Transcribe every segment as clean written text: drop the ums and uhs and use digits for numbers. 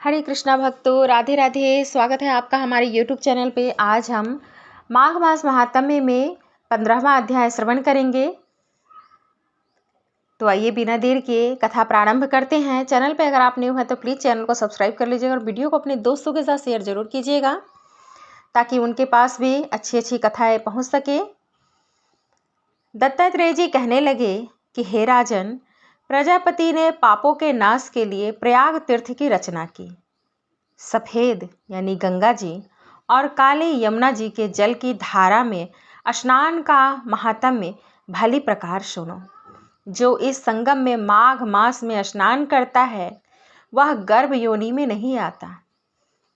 हरे कृष्णा भक्तों, राधे राधे। स्वागत है आपका हमारे YouTube चैनल पे। आज हम माघ मास महात्म्य में 15वां अध्याय श्रवण करेंगे। तो आइए बिना देर के कथा प्रारंभ करते हैं। चैनल पे अगर आप न्यू हैं तो प्लीज़ चैनल को सब्सक्राइब कर लीजिएगा और वीडियो को अपने दोस्तों के साथ शेयर जरूर कीजिएगा ताकि उनके पास भी अच्छी अच्छी कथाएँ पहुँच सके। दत्तात्रेय जी कहने लगे कि हे राजन, प्रजापति ने पापों के नाश के लिए प्रयाग तीर्थ की रचना की। सफ़ेद यानी गंगा जी और काले यमुना जी के जल की धारा में स्नान का महात्म्य भली प्रकार सुनो। जो इस संगम में माघ मास में स्नान करता है वह गर्भ योनि में नहीं आता।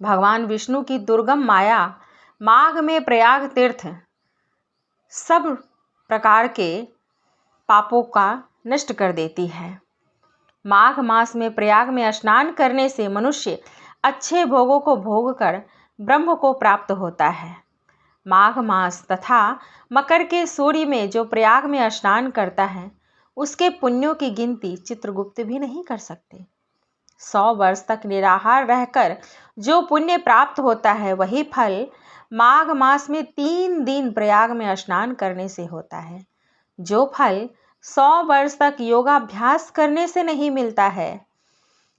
भगवान विष्णु की दुर्गम माया माघ में प्रयाग तीर्थ सब प्रकार के पापों का नष्ट कर देती है। माघ मास में प्रयाग में स्नान करने से मनुष्य अच्छे भोगों को भोगकर ब्रह्म को प्राप्त होता है। माघ मास तथा मकर के सूर्य में जो प्रयाग में स्नान करता है उसके पुण्यों की गिनती चित्रगुप्त भी नहीं कर सकते। 100 वर्ष तक निराहार रहकर जो पुण्य प्राप्त होता है वही फल माघ मास में 3 दिन प्रयाग में स्नान करने से होता है। जो फल 100 वर्ष तक योगाभ्यास करने से नहीं मिलता है,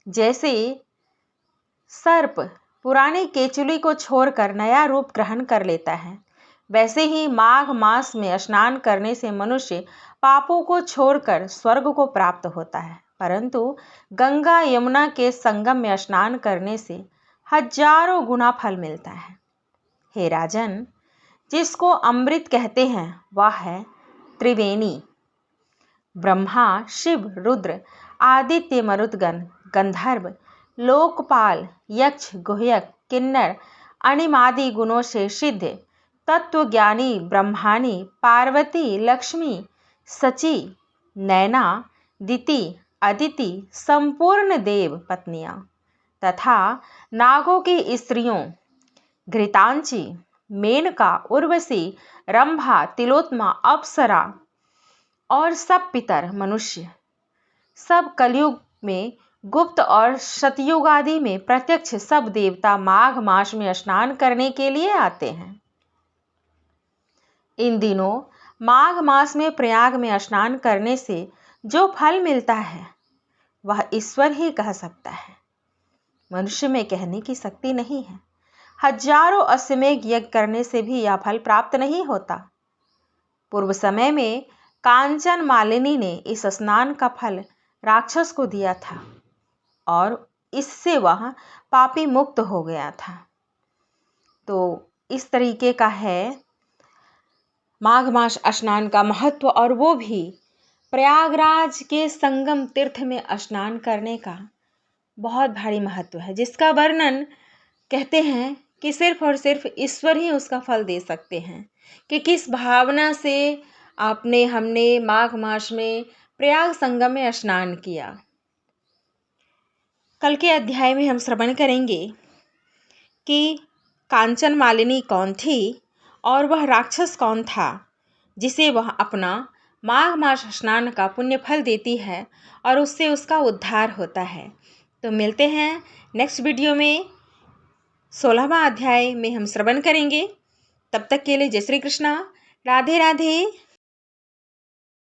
जैसे सर्प पुरानी केचुली को छोड़कर नया रूप ग्रहण कर लेता है, वैसे ही माघ मास में स्नान करने से मनुष्य पापों को छोड़कर स्वर्ग को प्राप्त होता है। परंतु गंगा यमुना के संगम में स्नान करने से हजारों गुना फल मिलता है। हे राजन, जिसको अमृत कहते हैं वह है त्रिवेणी। ब्रह्मा, शिव, रुद्र, आदित्य, मरुदगण, गंधर्व, लोकपाल, यक्ष, गुह्यक, किन्नर, अणिमादि गुणों से सिद्ध तत्वज्ञानी ब्रह्माणी, पार्वती, लक्ष्मी, सची, नैना, दिति, अदिति, संपूर्ण देव पत्नियां तथा नागों की स्त्रियों घृतांची, मेनका, उर्वशी, रंभा, तिलोत्तमा, अप्सरा और सब पितर मनुष्य सब कलयुग में गुप्त और सतयुग आदि में प्रत्यक्ष सब देवता माघ मास में स्नान करने के लिए आते हैं। इन दिनों माघ मास में प्रयाग में स्नान करने से जो फल मिलता है वह ईश्वर ही कह सकता है। मनुष्य में कहने की शक्ति नहीं है। हजारों अश्वमेध यज्ञ करने से भी यह फल प्राप्त नहीं होता। पूर्व समय में कांचन मालिनी ने इस स्नान का फल राक्षस को दिया था और इससे वह पापी मुक्त हो गया था। तो इस तरीके का है माघ मास स्नान का महत्व, और वो भी प्रयागराज के संगम तीर्थ में स्नान करने का बहुत भारी महत्व है, जिसका वर्णन कहते हैं कि सिर्फ और सिर्फ ईश्वर ही उसका फल दे सकते हैं कि किस भावना से हमने माघ मास में प्रयाग संगम में स्नान किया। कल के अध्याय में हम श्रवण करेंगे कि कांचन मालिनी कौन थी और वह राक्षस कौन था जिसे वह अपना माघ मास स्नान का पुण्य फल देती है और उससे उसका उद्धार होता है। तो मिलते हैं नेक्स्ट वीडियो में। 16वां अध्याय में हम श्रवण करेंगे। तब तक के लिए जय श्री कृष्णा, राधे राधे।